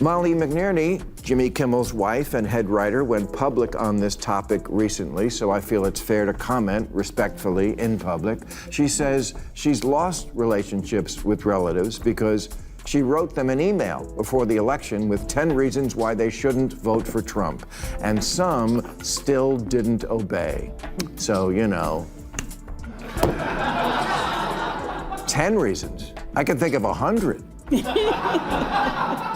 Molly McNerney, Jimmy Kimmel's wife and head writer, went public on this topic recently, so I feel it's fair to comment respectfully in public. She says she's lost relationships with relatives because she wrote them an email before the election with 10 reasons why they shouldn't vote for Trump, and some still didn't obey. So, 10 reasons. I can think of 100.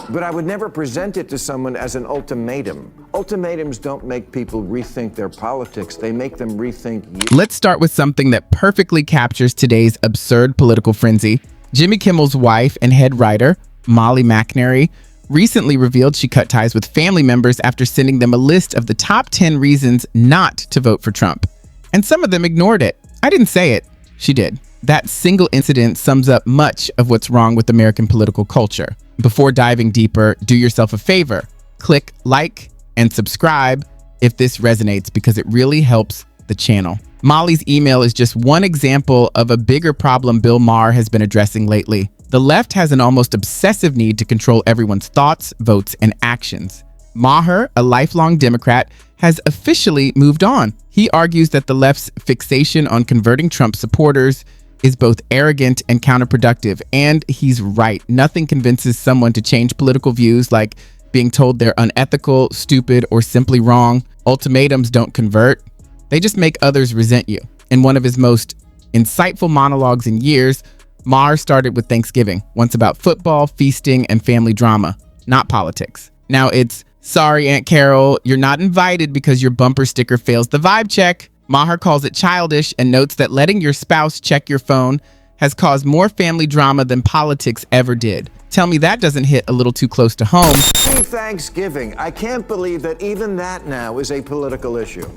But I would never present it to someone as an ultimatum. Ultimatums don't make people rethink their politics. They make them rethink you. Let's start with something that perfectly captures today's absurd political frenzy. Jimmy Kimmel's wife and head writer, Molly McNerney, recently revealed she cut ties with family members after sending them a list of the top 10 reasons not to vote for Trump. And some of them ignored it. I didn't say it. She did. That single incident sums up much of what's wrong with American political culture. Before diving deeper, do yourself a favor. Click like and subscribe if this resonates, because it really helps the channel. Molly's email is just one example of a bigger problem Bill Maher has been addressing lately. The left has an almost obsessive need to control everyone's thoughts, votes, and actions. Maher, a lifelong Democrat, has officially moved on. He argues that the left's fixation on converting Trump supporters is both arrogant and counterproductive, and he's right. Nothing convinces someone to change political views like being told they're unethical, stupid, or simply wrong. Ultimatums don't convert. They just make others resent you. In one of his most insightful monologues in years, Maher started with Thanksgiving, once about football, feasting, and family drama, not politics. Now it's, sorry, Aunt Carol, you're not invited because your bumper sticker fails the vibe check. Maher calls it childish and notes that letting your spouse check your phone has caused more family drama than politics ever did. Tell me that doesn't hit a little too close to home. Happy Thanksgiving. I can't believe that even that now is a political issue.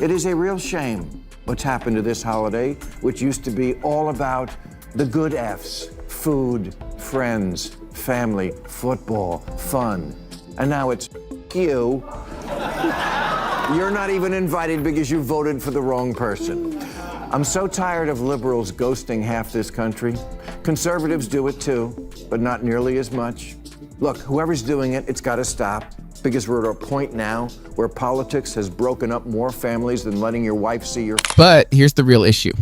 It is a real shame what's happened to this holiday, which used to be all about the good F's: food, friends, family, football, fun. And now it's you. You're not even invited because you voted for the wrong person. I'm so tired of liberals ghosting half this country. Conservatives do it too, but not nearly as much. Look, whoever's doing it, it's got to stop, because we're at a point now where politics has broken up more families than letting your wife see your... But here's the real issue.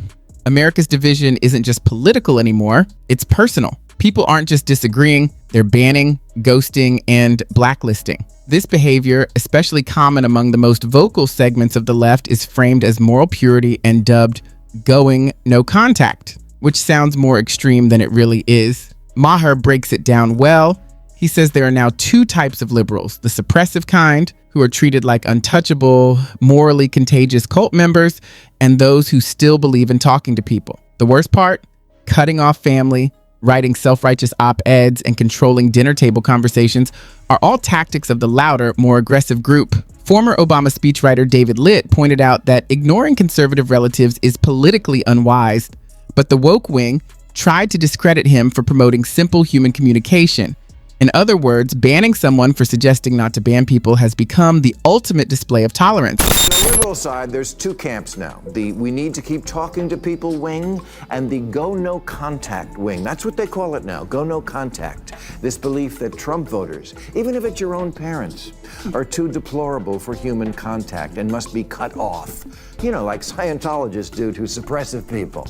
America's division isn't just political anymore, it's personal. People aren't just disagreeing, they're banning, ghosting, and blacklisting. This behavior, especially common among the most vocal segments of the left, is framed as moral purity and dubbed going no contact, which sounds more extreme than it really is. Maher breaks it down well. He says there are now two types of liberals: the suppressive kind, who are treated like untouchable, morally contagious cult members, and those who still believe in talking to people. The worst part? Cutting off family, writing self-righteous op-eds, and controlling dinner table conversations are all tactics of the louder, more aggressive group. Former Obama speechwriter David Litt pointed out that ignoring conservative relatives is politically unwise, but the woke wing tried to discredit him for promoting simple human communication. In other words, banning someone for suggesting not to ban people has become the ultimate display of tolerance. On the liberal side, there's two camps now. The we need to keep talking to people wing and the go no contact wing. That's what they call it now, go no contact. This belief that Trump voters, even if it's your own parents, are too deplorable for human contact and must be cut off. Like Scientologists do to suppressive people.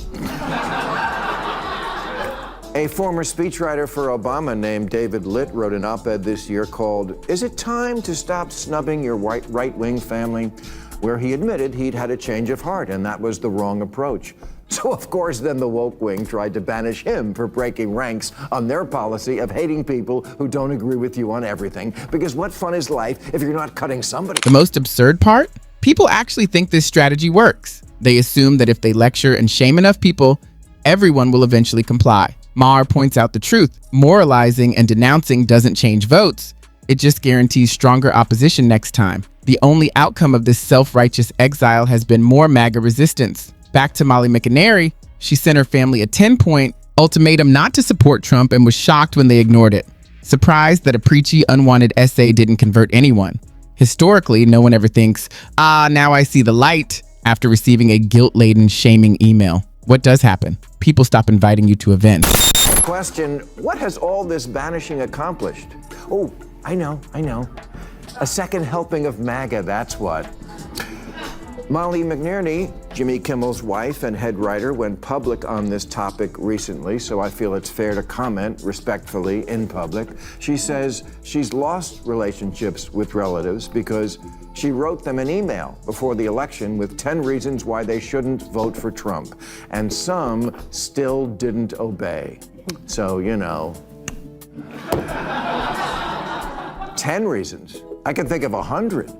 A former speechwriter for Obama named David Litt wrote an op-ed this year called, "Is it time to stop snubbing your right-wing family?" where he admitted he'd had a change of heart and that was the wrong approach. So, of course, then the woke wing tried to banish him for breaking ranks on their policy of hating people who don't agree with you on everything, because what fun is life if you're not cutting somebody? The most absurd part? People actually think this strategy works. They assume that if they lecture and shame enough people, everyone will eventually comply. Maher points out the truth. Moralizing and denouncing doesn't change votes. It just guarantees stronger opposition next time. The only outcome of this self-righteous exile has been more MAGA resistance. Back to Molly McNerney, she sent her family a 10-point ultimatum not to support Trump and was shocked when they ignored it. Surprised that a preachy, unwanted essay didn't convert anyone. Historically, no one ever thinks, now I see the light, after receiving a guilt-laden, shaming email. What does happen? People stop inviting you to events. Question, what has all this banishing accomplished? Oh, I know. A second helping of MAGA, that's what. Molly McNerney, Jimmy Kimmel's wife and head writer, went public on this topic recently, so I feel it's fair to comment respectfully in public. She says she's lost relationships with relatives because she wrote them an email before the election with 10 reasons why they shouldn't vote for Trump, and some still didn't obey. So, 10 reasons. I can think of 100.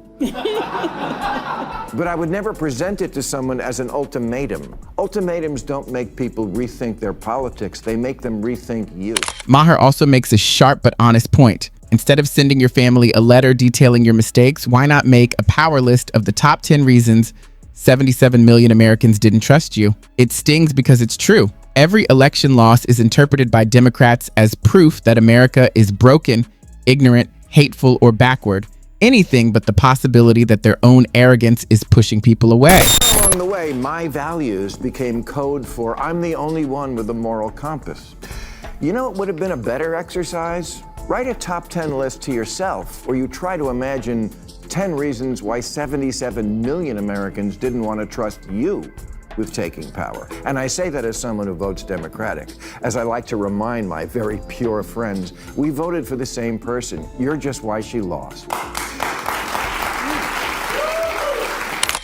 But I would never present it to someone as an ultimatum. Ultimatums don't make people rethink their politics, they make them rethink you. Maher also makes a sharp but honest point. Instead of sending your family a letter detailing your mistakes, why not make a power list of the top 10 reasons 77 million Americans didn't trust you? It stings because it's true. Every election loss is interpreted by Democrats as proof that America is broken, ignorant, hateful, or backward. Anything but the possibility that their own arrogance is pushing people away. Along the way, my values became code for I'm the only one with a moral compass. You know what would have been a better exercise? Write a top 10 list to yourself, where you try to imagine 10 reasons why 77 million Americans didn't want to trust you with taking power. And I say that as someone who votes Democratic. As I like to remind my very pure friends, we voted for the same person. You're just why she lost.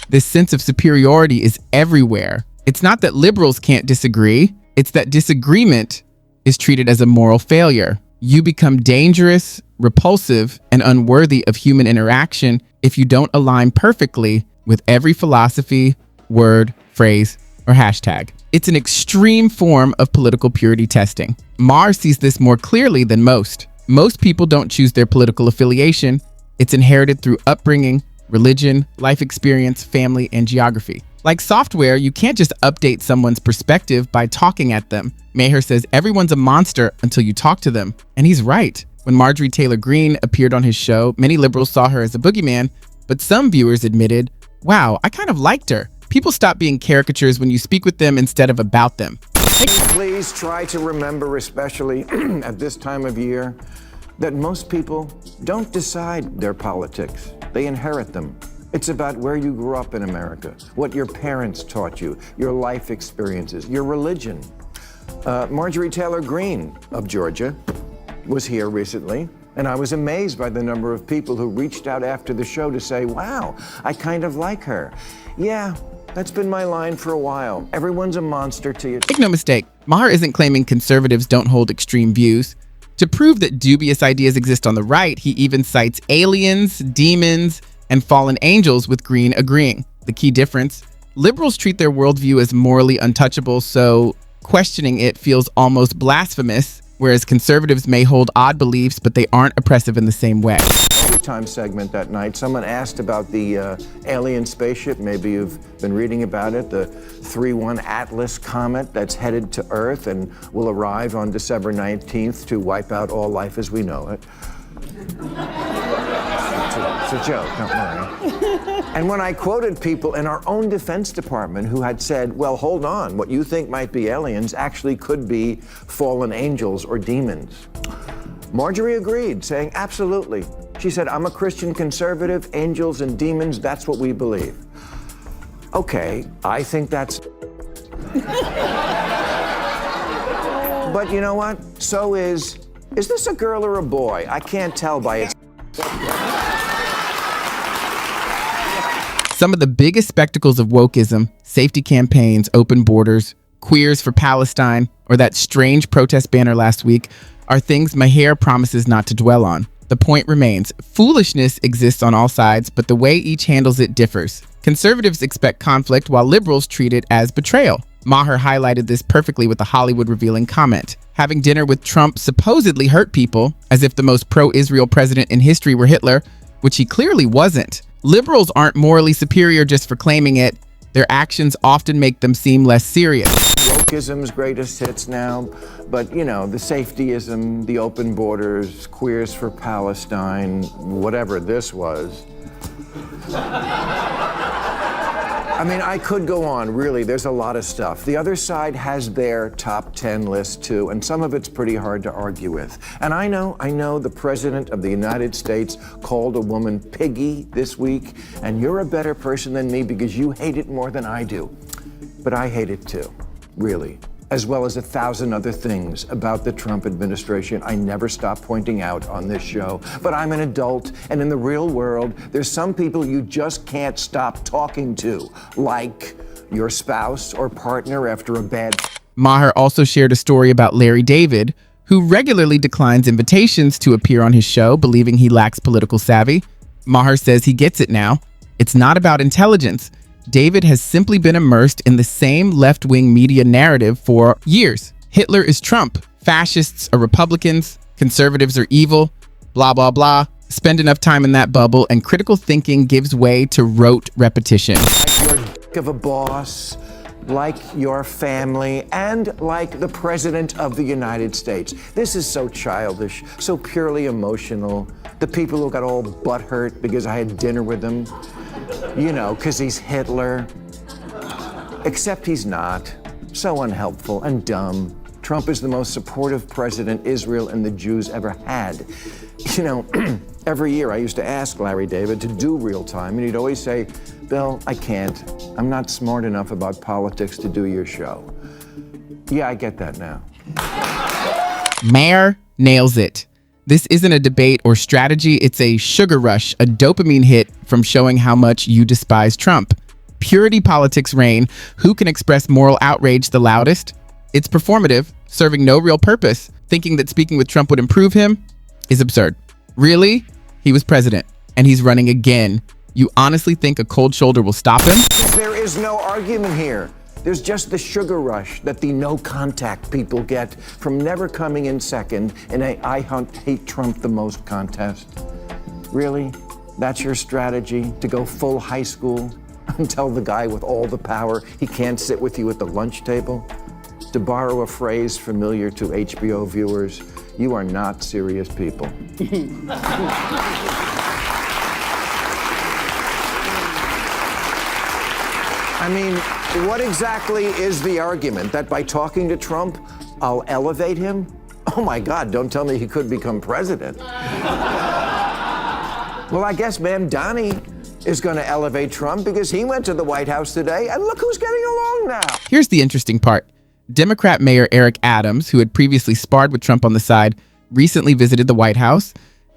This sense of superiority is everywhere. It's not that liberals can't disagree, it's that disagreement is treated as a moral failure. You become dangerous, repulsive, and unworthy of human interaction if you don't align perfectly with every philosophy, word, phrase, or hashtag. It's an extreme form of political purity testing. Maher sees this more clearly than most. Most people don't choose their political affiliation. It's inherited through upbringing, religion, life experience, family, and geography. Like software, you can't just update someone's perspective by talking at them. Maher says everyone's a monster until you talk to them. And he's right. When Marjorie Taylor Greene appeared on his show, many liberals saw her as a boogeyman, but some viewers admitted, wow, I kind of liked her. People stop being caricatures when you speak with them instead of about them. Please try to remember, especially at this time of year, that most people don't decide their politics. They inherit them. It's about where you grew up in America, what your parents taught you, your life experiences, your religion. Marjorie Taylor Greene of Georgia was here recently, and I was amazed by the number of people who reached out after the show to say, wow, I kind of like her. Yeah, that's been my line for a while. Everyone's a monster to you. Make no mistake, Maher isn't claiming conservatives don't hold extreme views. To prove that dubious ideas exist on the right, he even cites aliens, demons, and fallen angels, with Greene agreeing. The key difference: liberals treat their worldview as morally untouchable, so questioning it feels almost blasphemous, whereas conservatives may hold odd beliefs, but they aren't oppressive in the same way. Time segment that night, someone asked about the alien spaceship. Maybe you've been reading about it, the 3-1 Atlas comet that's headed to Earth and will arrive on December 19th to wipe out all life as we know it. It's a joke, don't worry. And when I quoted people in our own Defense Department who had said, well, hold on, what you think might be aliens actually could be fallen angels or demons, Marjorie agreed, saying, absolutely. She said, I'm a Christian conservative, angels and demons, that's what we believe. Okay, I think that's... But you know what? So is this a girl or a boy? I can't tell by its... Some of the biggest spectacles of wokeism, safety campaigns, open borders, queers for Palestine, or that strange protest banner last week, are things Maher promises not to dwell on. The point remains, foolishness exists on all sides, but the way each handles it differs. Conservatives expect conflict while liberals treat it as betrayal. Maher highlighted this perfectly with a Hollywood-revealing comment. Having dinner with Trump supposedly hurt people, as if the most pro-Israel president in history were Hitler, which he clearly wasn't. Liberals aren't morally superior just for claiming it. Their actions often make them seem less serious. Wokeism's greatest hits now, but the safetyism, the open borders, queers for Palestine, whatever this was. I mean, I could go on, really. There's a lot of stuff. The other side has their top 10 list, too, and some of it's pretty hard to argue with. And I know the President of the United States called a woman piggy this week, and you're a better person than me because you hate it more than I do. But I hate it, too, really. As well as 1,000 other things about the Trump administration I never stop pointing out on this show. But I'm an adult, and in the real world, there's some people you just can't stop talking to, like your spouse or partner after a bad... Maher also shared a story about Larry David, who regularly declines invitations to appear on his show, believing he lacks political savvy. Maher says he gets it now. It's not about intelligence. David has simply been immersed in the same left-wing media narrative for years. Hitler is Trump. Fascists are Republicans. Conservatives are evil. Blah, blah, blah. Spend enough time in that bubble and critical thinking gives way to rote repetition. Like your dick of a boss, like your family, and like the President of the United States. This is so childish, so purely emotional. The people who got all butthurt because I had dinner with them. You know, because he's Hitler. Except he's not. So unhelpful and dumb. Trump is the most supportive president Israel and the Jews ever had. You know, every year I used to ask Larry David to do real time, and he'd always say, Bill, I can't. I'm not smart enough about politics to do your show. Yeah, I get that now. Maher nails it. This isn't a debate or strategy, it's a sugar rush, a dopamine hit from showing how much you despise Trump. Purity politics reign. Who can express moral outrage the loudest? It's performative, serving no real purpose. Thinking that speaking with Trump would improve him is absurd. Really? He was president, and he's running again. You honestly think a cold shoulder will stop him? There is no argument here. There's just the sugar rush that the no contact people get from never coming in second in a I hate Trump the most contest. Really? That's your strategy, to go full high school and tell the guy with all the power he can't sit with you at the lunch table? To borrow a phrase familiar to HBO viewers, you are not serious people. I mean, what exactly is the argument? That by talking to Trump, I'll elevate him? Oh my God, don't tell me he could become president. Well, I guess Ma'am Donnie is going to elevate Trump because he went to the White House today, and look who's getting along now. Here's the interesting part. Democrat Mayor Eric Adams, who had previously sparred with Trump on the side, recently visited the White House,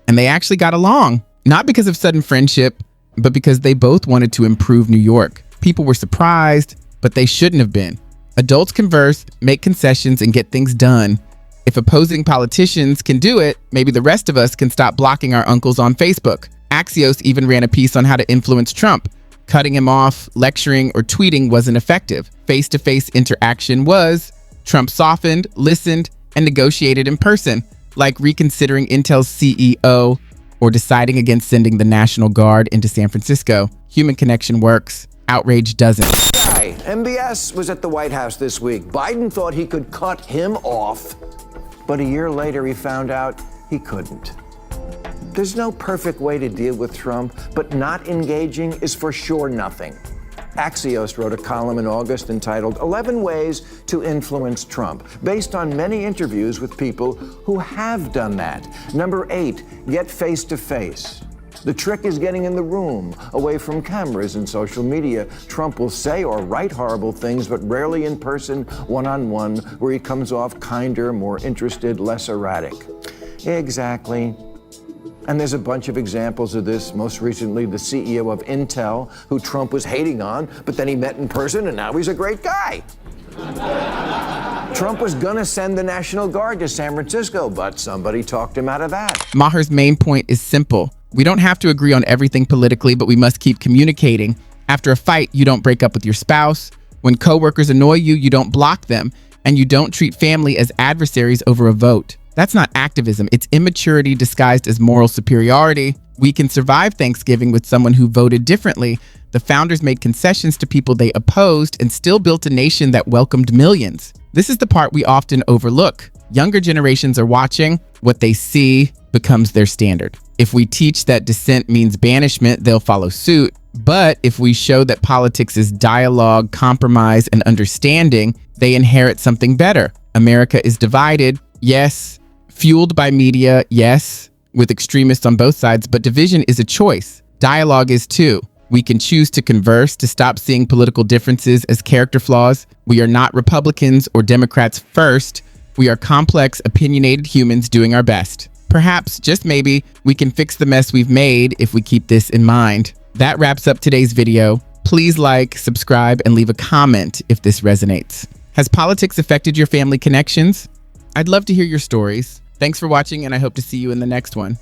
and they actually got along. Not because of sudden friendship, but because they both wanted to improve New York. People were surprised, but they shouldn't have been. Adults converse, make concessions, and get things done. If opposing politicians can do it, maybe the rest of us can stop blocking our uncles on Facebook. Axios even ran a piece on how to influence Trump. Cutting him off, lecturing, or tweeting wasn't effective. Face-to-face interaction was. Trump softened, listened, and negotiated in person, like reconsidering Intel's CEO or deciding against sending the National Guard into San Francisco. Human connection works. Outrage doesn't. MBS was at the White House this week. Biden thought he could cut him off, but a year later he found out he couldn't. There's no perfect way to deal with Trump, but not engaging is for sure nothing. Axios wrote a column in August entitled 11 Ways to Influence Trump, based on many interviews with people who have done that. Number 8, get face-to-face. The trick is getting in the room, away from cameras and social media. Trump will say or write horrible things, but rarely in person, one-on-one, where he comes off kinder, more interested, less erratic. Exactly. And there's a bunch of examples of this. Most recently, the CEO of Intel, who Trump was hating on, but then he met in person, and now he's a great guy. Trump was gonna send the National Guard to San Francisco, but somebody talked him out of that. Maher's main point is simple. We don't have to agree on everything politically, but we must keep communicating. After a fight, you don't break up with your spouse. When coworkers annoy you, you don't block them. And you don't treat family as adversaries over a vote. That's not activism. It's immaturity disguised as moral superiority. We can survive Thanksgiving with someone who voted differently. The founders made concessions to people they opposed and still built a nation that welcomed millions. This is the part we often overlook. Younger generations are watching. What they see becomes their standard. If we teach that dissent means banishment, they'll follow suit. But if we show that politics is dialogue, compromise, and understanding, they inherit something better. America is divided, yes. Fueled by media, yes, with extremists on both sides, but division is a choice. Dialogue is too. We can choose to converse, to stop seeing political differences as character flaws. We are not Republicans or Democrats first. We are complex, opinionated humans doing our best. Perhaps, just maybe, we can fix the mess we've made if we keep this in mind. That wraps up today's video. Please like, subscribe, and leave a comment if this resonates. Has politics affected your family connections? I'd love to hear your stories. Thanks for watching, and I hope to see you in the next one.